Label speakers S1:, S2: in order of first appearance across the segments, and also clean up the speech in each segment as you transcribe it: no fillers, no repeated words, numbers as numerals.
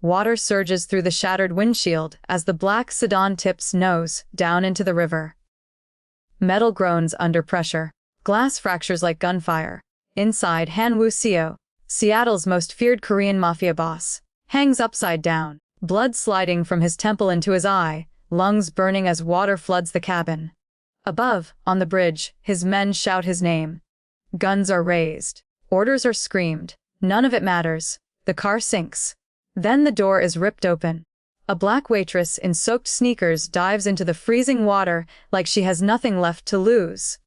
S1: Water surges through the shattered windshield as the black sedan tips nose down into the river. Metal groans under pressure. Glass fractures like gunfire. Inside, Woo Seo, Seattle's most feared Korean mafia boss, hangs upside down, blood sliding from his temple into his eye, lungs burning as water floods the cabin. Above, on the bridge, his men shout his name. Guns are raised. Orders are screamed. None of it matters. The car sinks. Then the door is ripped open. A black waitress in soaked sneakers dives into the freezing water like she has nothing left to lose.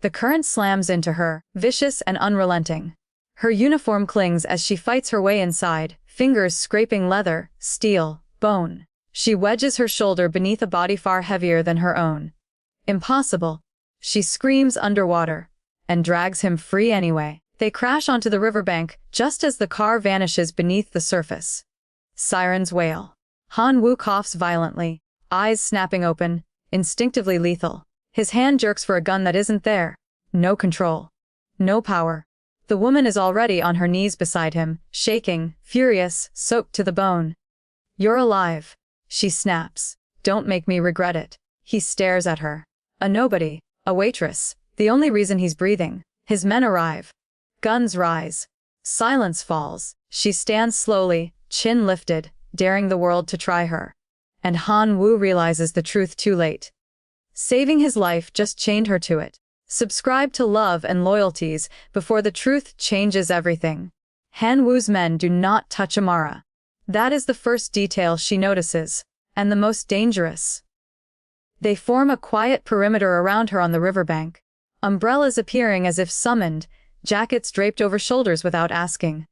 S1: The current slams into her, vicious and unrelenting. Her uniform clings as she fights her way inside, fingers scraping leather, steel, bone. She wedges her shoulder beneath a body far heavier than her own. Impossible. She screams underwater, and drags him free anyway. They crash onto the riverbank just as the car vanishes beneath the surface. Sirens wail. Woo coughs violently, eyes snapping open, instinctively lethal. His hand jerks for a gun that isn't there. No control. No power. The woman is already on her knees beside him, shaking, furious, soaked to the bone. "You're alive," she snaps. "Don't make me regret it." He stares at her. A nobody, a waitress, the only reason he's breathing. His men arrive. Guns rise. Silence falls. She stands slowly, chin lifted, daring the world to try her. And Woo realizes the truth too late. Saving his life just chained her to it. Subscribe to Love and Loyalties before the truth changes everything. Woo's men do not touch Amara. That is the first detail she notices, and the most dangerous. They form a quiet perimeter around her on the riverbank, umbrellas appearing as if summoned, jackets draped over shoulders without asking.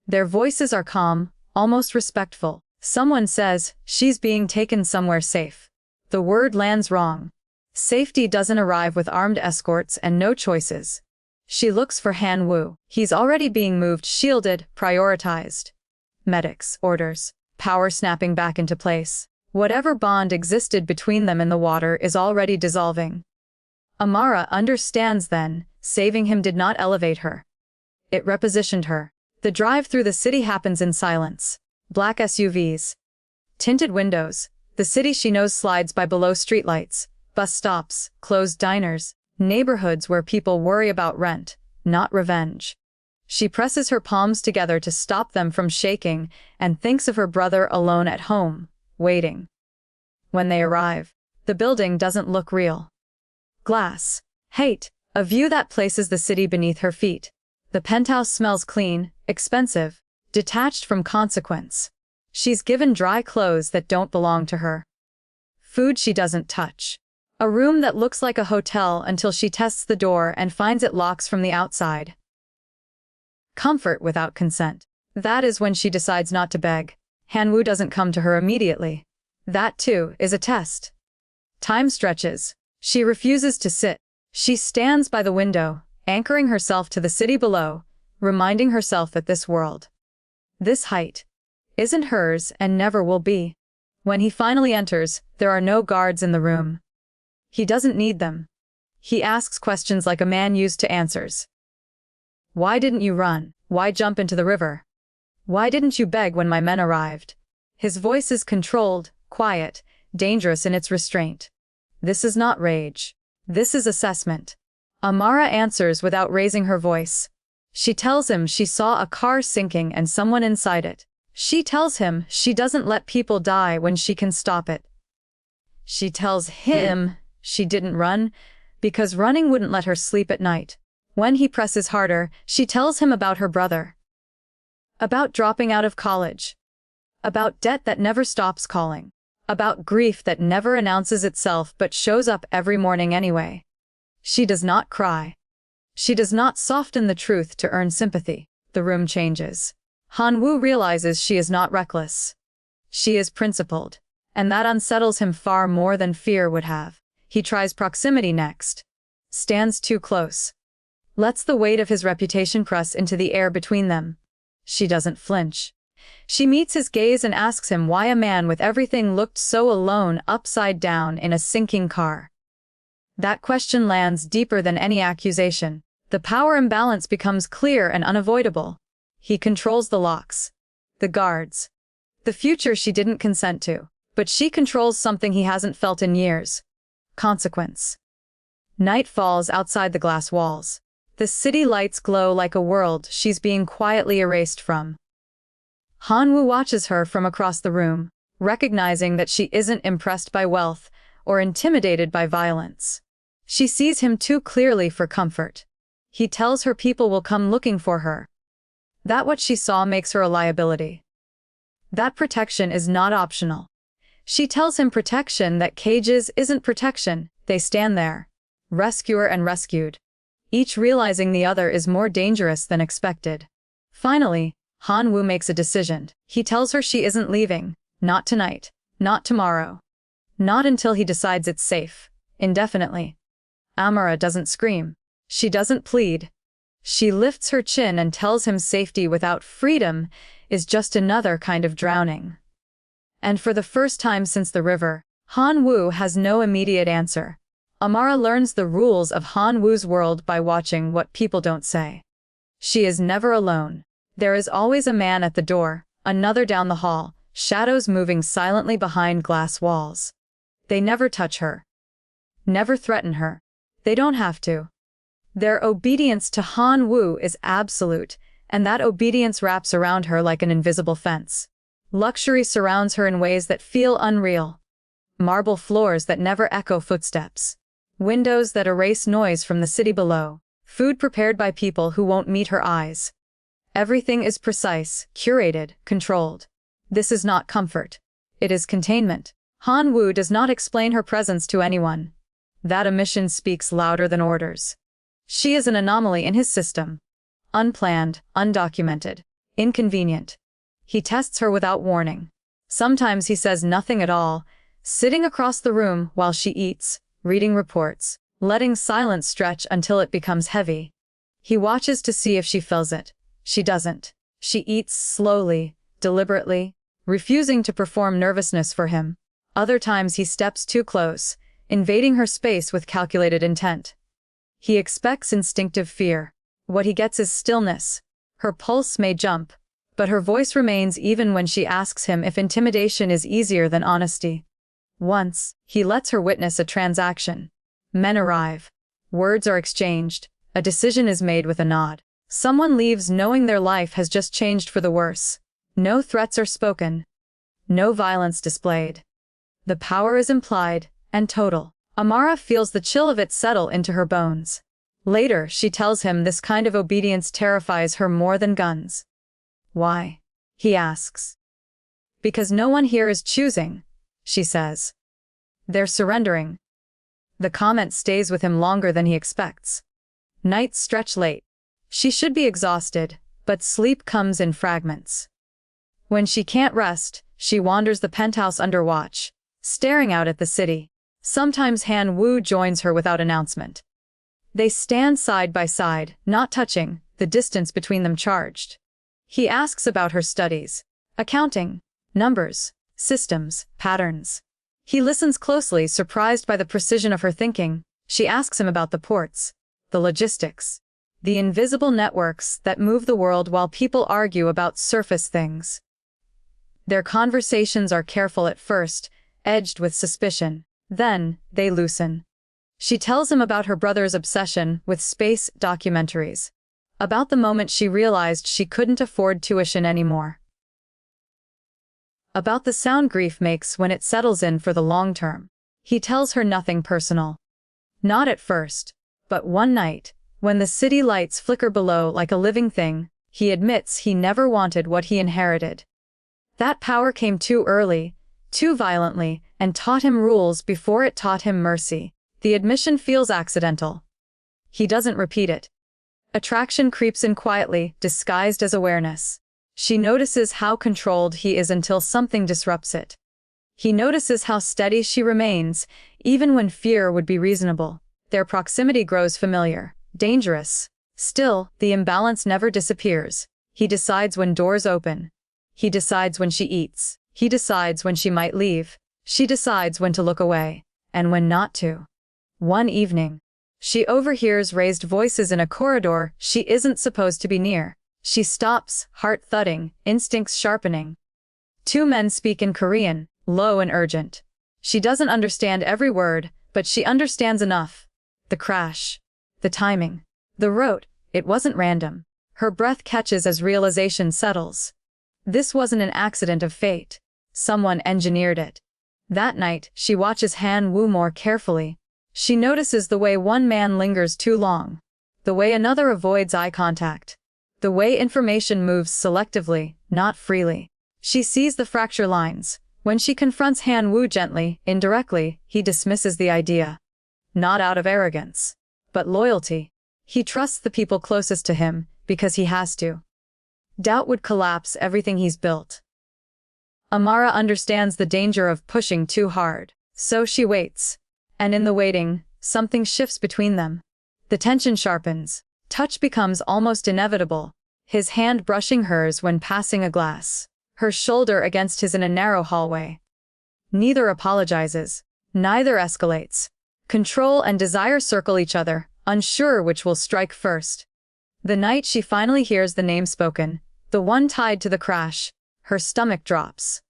S1: Their voices are calm, almost respectful. Someone says, "She's being taken somewhere safe." The word lands wrong. Safety doesn't arrive with armed escorts and no choices. She looks for Woo. He's already being moved, shielded, prioritized. Medics, orders, power snapping back into place. Whatever bond existed between them in the water is already dissolving. Amara understands then, saving him did not elevate her. It repositioned her. The drive through the city happens in silence. Black SUVs. Tinted windows. The city she knows slides by below streetlights. Bus stops, closed diners, neighborhoods where people worry about rent, not revenge. She presses her palms together to stop them from shaking and thinks of her brother alone at home, waiting. When they arrive, the building doesn't look real. Glass. Hate. A view that places the city beneath her feet. The penthouse smells clean, expensive, detached from consequence. She's given dry clothes that don't belong to her. Food she doesn't touch. A room that looks like a hotel until she tests the door and finds it locks from the outside. Comfort without consent. That is when she decides not to beg. Woo doesn't come to her immediately. That, too, is a test. Time stretches. She refuses to sit. She stands by the window, anchoring herself to the city below, reminding herself that this world, this height, isn't hers and never will be. When he finally enters, there are no guards in the room. He doesn't need them. He asks questions like a man used to answers. Why didn't you run? Why jump into the river? Why didn't you beg when my men arrived? His voice is controlled, quiet, dangerous in its restraint. This is not rage. This is assessment. Amara answers without raising her voice. She tells him she saw a car sinking and someone inside it. She tells him she doesn't let people die when she can stop it. She tells him she didn't run because running wouldn't let her sleep at night. When he presses harder, she tells him about her brother. About dropping out of college. About debt that never stops calling. About grief that never announces itself but shows up every morning anyway. She does not cry. She does not soften the truth to earn sympathy. The room changes. Woo realizes she is not reckless. She is principled, and that unsettles him far more than fear would have. He tries proximity next. Stands too close. Lets the weight of his reputation press into the air between them. She doesn't flinch. She meets his gaze and asks him why a man with everything looked so alone upside down in a sinking car. That question lands deeper than any accusation. The power imbalance becomes clear and unavoidable. He controls the locks. the guards. The future she didn't consent to. But she controls something he hasn't felt in years. Consequence. Night falls outside the glass walls. The city lights glow like a world she's being quietly erased from. Han-woo watches her from across the room, recognizing that she isn't impressed by wealth or intimidated by violence. She sees him too clearly for comfort. He tells her people will come looking for her. That what she saw makes her a liability. That protection is not optional. She tells him protection that cages isn't protection, they stand there. Rescuer and rescued. Each realizing the other is more dangerous than expected. Finally, Han-woo makes a decision. He tells her she isn't leaving. Not tonight. Not tomorrow. Not until he decides it's safe. Indefinitely. Amara doesn't scream. She doesn't plead. She lifts her chin and tells him safety without freedom is just another kind of drowning. And for the first time since the river, Han-woo has no immediate answer. Amara learns the rules of Han-woo's world by watching what people don't say. She is never alone. There is always a man at the door, another down the hall, shadows moving silently behind glass walls. They never touch her. Never threaten her. They don't have to. Their obedience to Han-woo is absolute, and that obedience wraps around her like an invisible fence. Luxury surrounds her in ways that feel unreal. Marble floors that never echo footsteps. Windows that erase noise from the city below. Food prepared by people who won't meet her eyes. Everything is precise, curated, controlled. This is not comfort. It is containment. Han-woo does not explain her presence to anyone. That omission speaks louder than orders. She is an anomaly in his system. Unplanned, undocumented, inconvenient. He tests her without warning. Sometimes he says nothing at all, sitting across the room while she eats, reading reports, letting silence stretch until it becomes heavy. He watches to see if she feels it. She doesn't. She eats slowly, deliberately, refusing to perform nervousness for him. Other times he steps too close, invading her space with calculated intent. He expects instinctive fear. What he gets is stillness. Her pulse may jump, but her voice remains even when she asks him if intimidation is easier than honesty. Once, he lets her witness a transaction. Men arrive. Words are exchanged. A decision is made with a nod. Someone leaves knowing their life has just changed for the worse. No threats are spoken. No violence displayed. The power is implied and total. Amara feels the chill of it settle into her bones. Later, she tells him this kind of obedience terrifies her more than guns. Why? He asks. Because no one here is choosing, she says. They're surrendering. The comment stays with him longer than he expects. Nights stretch late. She should be exhausted, but sleep comes in fragments. When she can't rest, she wanders the penthouse under watch, staring out at the city. Sometimes Han-woo joins her without announcement. They stand side by side, not touching, the distance between them charged. He asks about her studies. Accounting, numbers, systems, patterns. He listens closely, surprised by the precision of her thinking. She asks him about the ports, the logistics, the invisible networks that move the world while people argue about surface things. Their conversations are careful at first, edged with suspicion. Then, they loosen. She tells him about her brother's obsession with space documentaries. About the moment she realized she couldn't afford tuition anymore. About the sound grief makes when it settles in for the long term. He tells her nothing personal. Not at first, but one night, when the city lights flicker below like a living thing, he admits he never wanted what he inherited. That power came too early, too violently, and taught him rules before it taught him mercy. The admission feels accidental. He doesn't repeat it. Attraction creeps in quietly, disguised as awareness. She notices how controlled he is until something disrupts it. He notices how steady she remains, even when fear would be reasonable. Their proximity grows familiar, dangerous. Still, the imbalance never disappears. He decides when doors open. He decides when she eats. He decides when she might leave. She decides when to look away, and when not to. One evening, she overhears raised voices in a corridor she isn't supposed to be near. She stops, heart thudding, instincts sharpening. Two men speak in Korean, low and urgent. She doesn't understand every word, but she understands enough. The crash. The timing. The rote. It wasn't random. Her breath catches as realization settles. This wasn't an accident of fate. Someone engineered it. That night, she watches Han Woo more carefully. She notices the way one man lingers too long. The way another avoids eye contact. The way information moves selectively, not freely. She sees the fracture lines. When she confronts Han Woo gently, indirectly, he dismisses the idea. Not out of arrogance, but loyalty. He trusts the people closest to him, because he has to. Doubt would collapse everything he's built. Amara understands the danger of pushing too hard, so she waits. And in the waiting, something shifts between them. The tension sharpens. Touch becomes almost inevitable. His hand brushing hers when passing a glass. Her shoulder against his in a narrow hallway. Neither apologizes. Neither escalates. Control and desire circle each other, unsure which will strike first. The night she finally hears the name spoken, the one tied to the crash, her stomach drops.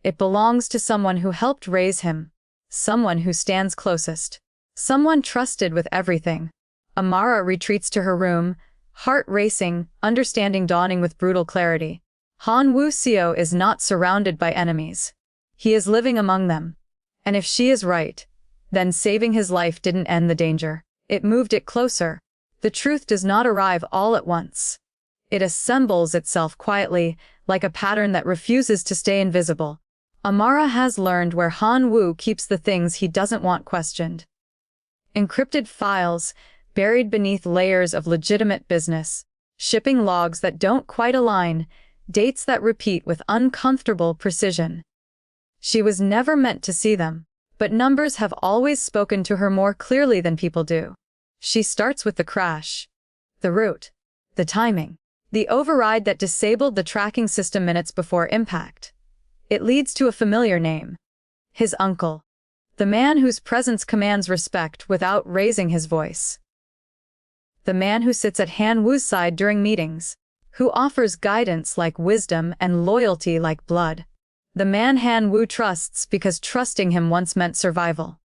S1: It belongs to someone who helped raise him. Someone who stands closest. Someone trusted with everything. Amara retreats to her room, heart racing, understanding dawning with brutal clarity. Woo Seo is not surrounded by enemies. He is living among them. And if she is right, then saving his life didn't end the danger. It moved it closer. The truth does not arrive all at once. It assembles itself quietly, like a pattern that refuses to stay invisible. Amara has learned where Han Woo keeps the things he doesn't want questioned. Encrypted files, buried beneath layers of legitimate business, shipping logs that don't quite align, dates that repeat with uncomfortable precision. She was never meant to see them, but numbers have always spoken to her more clearly than people do. She starts with the crash, the route, the timing, the override that disabled the tracking system minutes before impact. It leads to a familiar name. His uncle. The man whose presence commands respect without raising his voice. The man who sits at Han Woo's side during meetings, who offers guidance like wisdom and loyalty like blood. The man Han Woo trusts because trusting him once meant survival.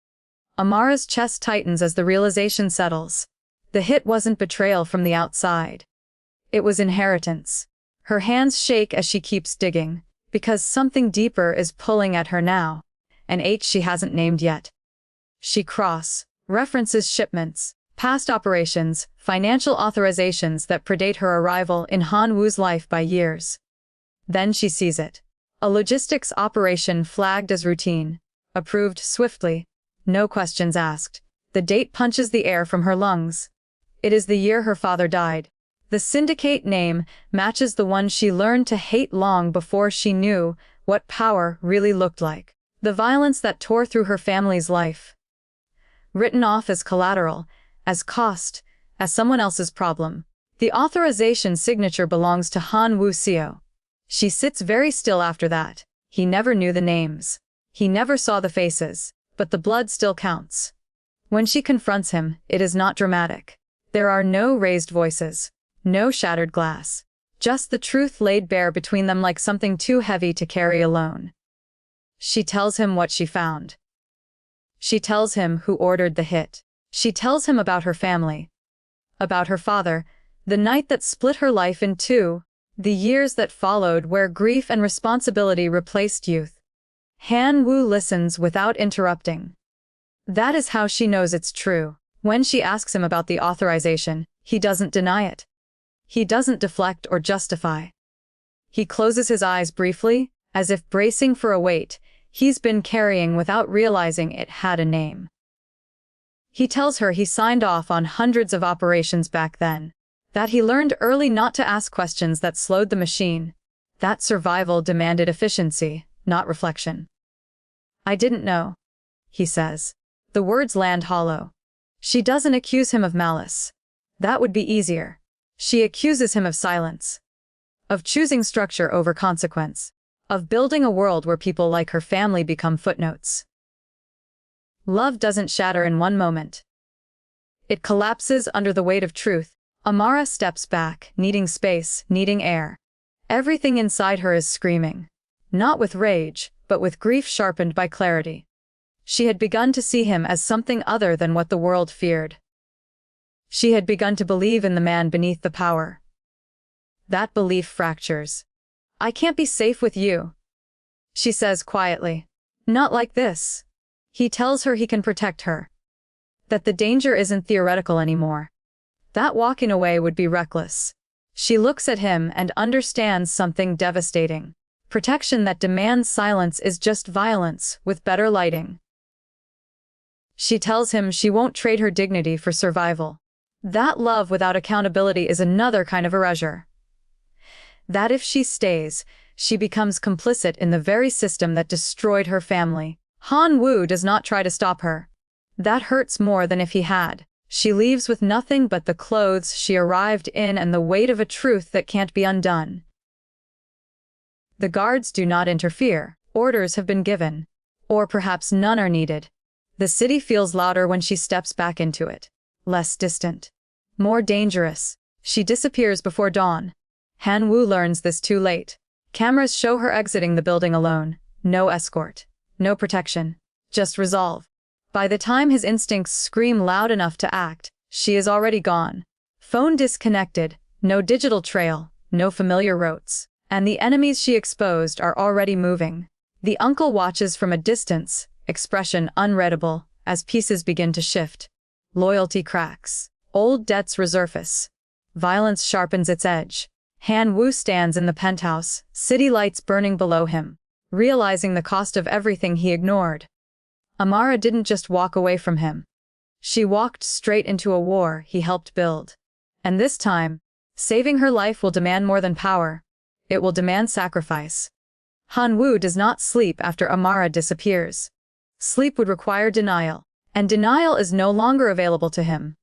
S1: Amara's chest tightens as the realization settles. The hit wasn't betrayal from the outside. It was inheritance. Her hands shake as she keeps digging, because something deeper is pulling at her now, an H she hasn't named yet. She references shipments, past operations, financial authorizations that predate her arrival in Han Woo's life by years. Then she sees it. A logistics operation flagged as routine, approved swiftly, no questions asked. The date punches the air from her lungs. It is the year her father died. The syndicate name matches the one she learned to hate long before she knew what power really looked like. The violence that tore through her family's life. Written off as collateral, as cost, as someone else's problem. The authorization signature belongs to Han Woo Seo. She sits very still after that. He never knew the names. He never saw the faces, but the blood still counts. When she confronts him, it is not dramatic. There are no raised voices, no shattered glass. Just the truth laid bare between them like something too heavy to carry alone. She tells him what she found. She tells him who ordered the hit. She tells him about her family. About her father, the night that split her life in two, the years that followed where grief and responsibility replaced youth. Han Woo listens without interrupting. That is how she knows it's true. When she asks him about the authorization, he doesn't deny it. He doesn't deflect or justify. He closes his eyes briefly, as if bracing for a weight he's been carrying without realizing it had a name. He tells her he signed off on hundreds of operations back then, that he learned early not to ask questions that slowed the machine, that survival demanded efficiency, not reflection. I didn't know, he says. The words land hollow. She doesn't accuse him of malice. That would be easier. She accuses him of silence. Of choosing structure over consequence. Of building a world where people like her family become footnotes. Love doesn't shatter in one moment. It collapses under the weight of truth. Amara steps back, needing space, needing air. Everything inside her is screaming. Not with rage, but with grief sharpened by clarity. She had begun to see him as something other than what the world feared. She had begun to believe in the man beneath the power. That belief fractures. "I can't be safe with you," she says quietly. "Not like this." He tells her he can protect her. That the danger isn't theoretical anymore. That walking away would be reckless. She looks at him and understands something devastating. Protection that demands silence is just violence, with better lighting. She tells him she won't trade her dignity for survival. That love without accountability is another kind of erasure. That if she stays, she becomes complicit in the very system that destroyed her family. Han Woo does not try to stop her. That hurts more than if he had. She leaves with nothing but the clothes she arrived in and the weight of a truth that can't be undone. The guards do not interfere. Orders have been given. Or perhaps none are needed. The city feels louder when she steps back into it. Less distant. More dangerous. She disappears before dawn. Han Woo learns this too late. Cameras show her exiting the building alone. No escort. No protection. Just resolve. By the time his instincts scream loud enough to act, she is already gone. Phone disconnected. No digital trail. No familiar routes. And the enemies she exposed are already moving. The uncle watches from a distance, expression unreadable, as pieces begin to shift. Loyalty cracks. Old debts resurface. Violence sharpens its edge. Han Woo stands in the penthouse, city lights burning below him, realizing the cost of everything he ignored. Amara didn't just walk away from him. She walked straight into a war he helped build. And this time, saving her life will demand more than power. It will demand sacrifice. Han Woo does not sleep after Amara disappears. Sleep would require denial, and denial is no longer available to him.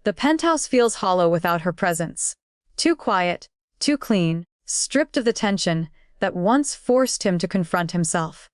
S1: The penthouse feels hollow without her presence. Too quiet, too clean, stripped of the tension that once forced him to confront himself.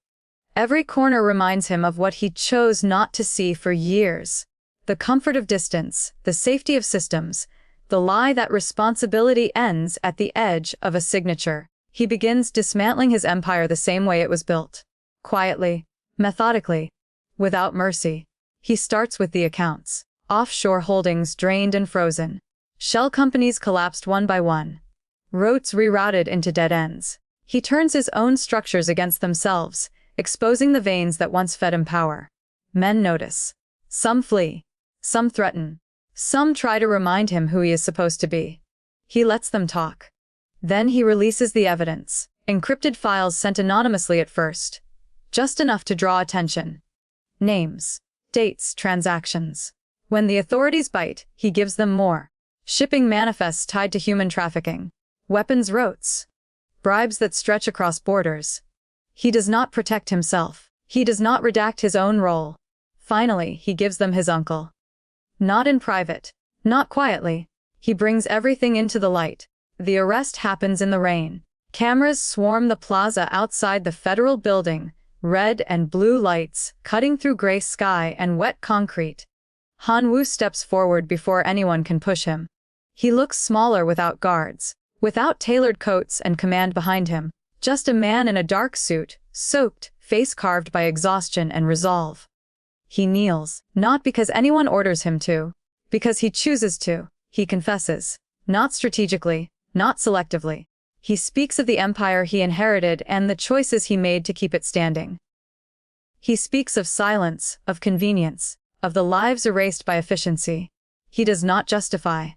S1: Every corner reminds him of what he chose not to see for years. The comfort of distance, the safety of systems, the lie that responsibility ends at the edge of a signature. He begins dismantling his empire the same way it was built. Quietly, methodically, without mercy. He starts with the accounts. Offshore holdings drained and frozen. Shell companies collapsed one by one. Routes rerouted into dead ends. He turns his own structures against themselves, exposing the veins that once fed him power. Men notice. Some flee. Some threaten. Some try to remind him who he is supposed to be. He lets them talk. Then he releases the evidence. Encrypted files sent anonymously at first. Just enough to draw attention. Names. Dates, transactions. When the authorities bite, he gives them more. Shipping manifests tied to human trafficking. Weapons routes. Bribes that stretch across borders. He does not protect himself. He does not redact his own role. Finally, he gives them his uncle. Not in private. Not quietly. He brings everything into the light. The arrest happens in the rain. Cameras swarm the plaza outside the federal building, red and blue lights cutting through gray sky and wet concrete. Han Woo steps forward before anyone can push him. He looks smaller without guards, without tailored coats and command behind him, just a man in a dark suit, soaked, face carved by exhaustion and resolve. He kneels, not because anyone orders him to, because he chooses to. He confesses, not strategically, not selectively. He speaks of the empire he inherited and the choices he made to keep it standing. He speaks of silence, of convenience, of the lives erased by efficiency. He does not justify.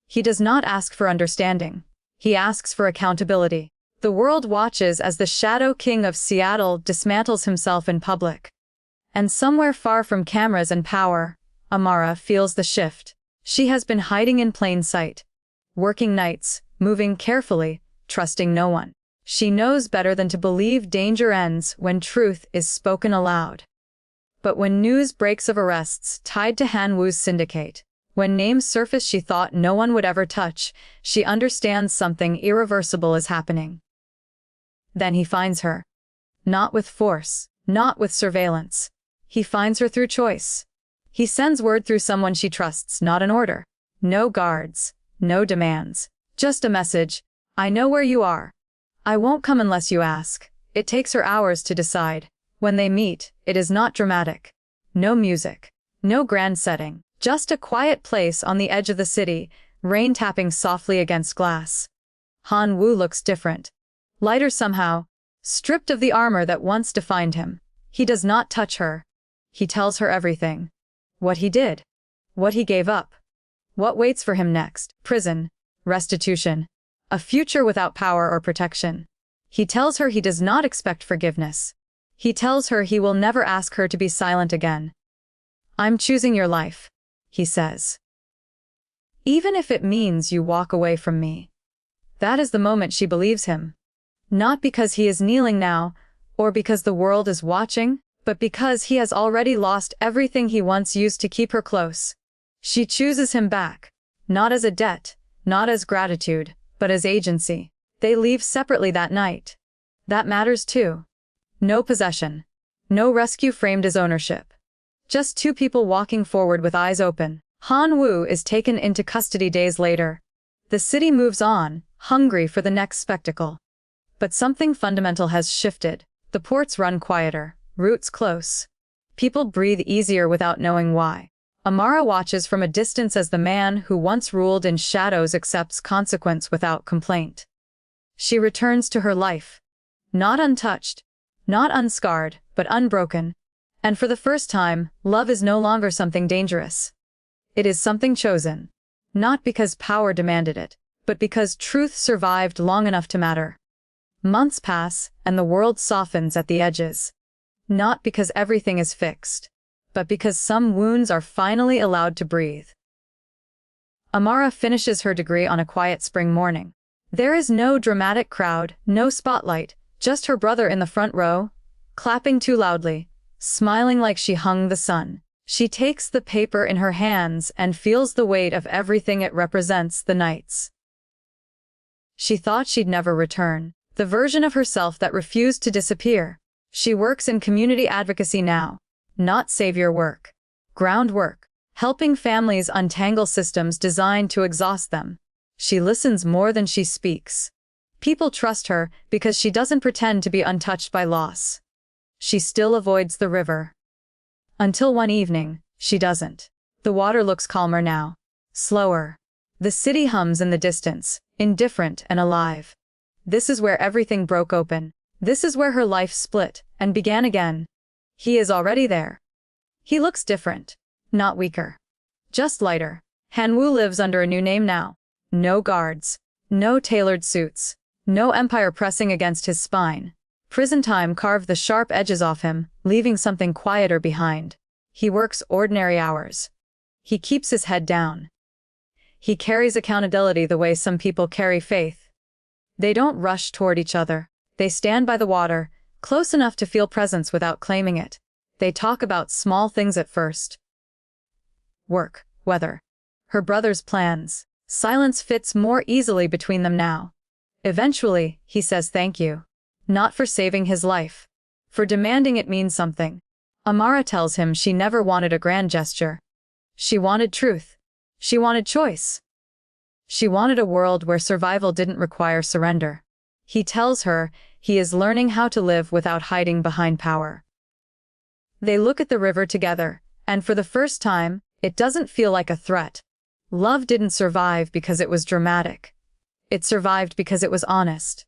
S1: He does not ask for understanding. He asks for accountability. The world watches as the Shadow King of Seattle dismantles himself in public. And somewhere far from cameras and power, Amara feels the shift. She has been hiding in plain sight. Working nights, moving carefully, trusting no one. She knows better than to believe danger ends when truth is spoken aloud. But when news breaks of arrests tied to Han Woo's syndicate, when names surface she thought no one would ever touch, she understands something irreversible is happening. Then he finds her. Not with force, not with surveillance. He finds her through choice. He sends word through someone she trusts, not an order. No guards, No demands. Just a message. I know where you are. I won't come unless you ask. It takes her hours to decide. When they meet, it is not dramatic. No music. No grand setting. Just a quiet place on the edge of the city, rain tapping softly against glass. Han Woo looks different. Lighter somehow. Stripped of the armor that once defined him. He does not touch her. He tells her everything. What he did. What he gave up. What waits for him next. Prison. Restitution. A future without power or protection. He tells her he does not expect forgiveness. He tells her he will never ask her to be silent again. I'm choosing your life, he says. Even if it means you walk away from me. That is the moment she believes him. Not because he is kneeling now, or because the world is watching, but because he has already lost everything he once used to keep her close. She chooses him back, not as a debt, not as gratitude, but as agency. They leave separately that night. That matters too. No possession. No rescue framed as ownership. Just two people walking forward with eyes open. Han Woo is taken into custody days later. The city moves on, hungry for the next spectacle. But something fundamental has shifted. The ports run quieter, routes close. People breathe easier without knowing why. Amara watches from a distance as the man who once ruled in shadows accepts consequence without complaint. She returns to her life. Not untouched, not unscarred, but unbroken. And for the first time, love is no longer something dangerous. It is something chosen. Not because power demanded it, but because truth survived long enough to matter. Months pass, and the world softens at the edges. Not because everything is fixed, but because some wounds are finally allowed to breathe. Amara finishes her degree on a quiet spring morning. There is no dramatic crowd, no spotlight, just her brother in the front row, clapping too loudly, smiling like she hung the sun. She takes the paper in her hands and feels the weight of everything it represents. The nights she thought she'd never return. The version of herself that refused to disappear. She works in community advocacy now. Not savior work. Groundwork. Helping families untangle systems designed to exhaust them. She listens more than she speaks. People trust her because she doesn't pretend to be untouched by loss. She still avoids the river. Until one evening, she doesn't. The water looks calmer now. Slower. The city hums in the distance, indifferent and alive. This is where everything broke open. This is where her life split and began again. He is already there. He looks different. Not weaker. Just lighter. Han Woo lives under a new name now. No guards. No tailored suits. No empire pressing against his spine. Prison time carved the sharp edges off him, leaving something quieter behind. He works ordinary hours. He keeps his head down. He carries accountability the way some people carry faith. They don't rush toward each other. They stand by the water, close enough to feel presence without claiming it. They talk about small things at first. Work, weather. Her brother's plans. Silence fits more easily between them now. Eventually, he says thank you. Not for saving his life. For demanding it means something. Amara tells him she never wanted a grand gesture. She wanted truth. She wanted choice. She wanted a world where survival didn't require surrender. He tells her he is learning how to live without hiding behind power. They look at the river together, and for the first time, it doesn't feel like a threat. Love didn't survive because it was dramatic. It survived because it was honest.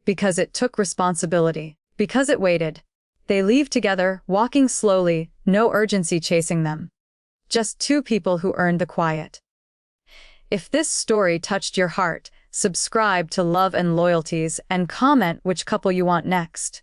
S1: Because it took responsibility. Because it waited. They leave together, walking slowly, no urgency chasing them. Just two people who earned the quiet. If this story touched your heart, subscribe to Love and Loyalties and comment which couple you want next.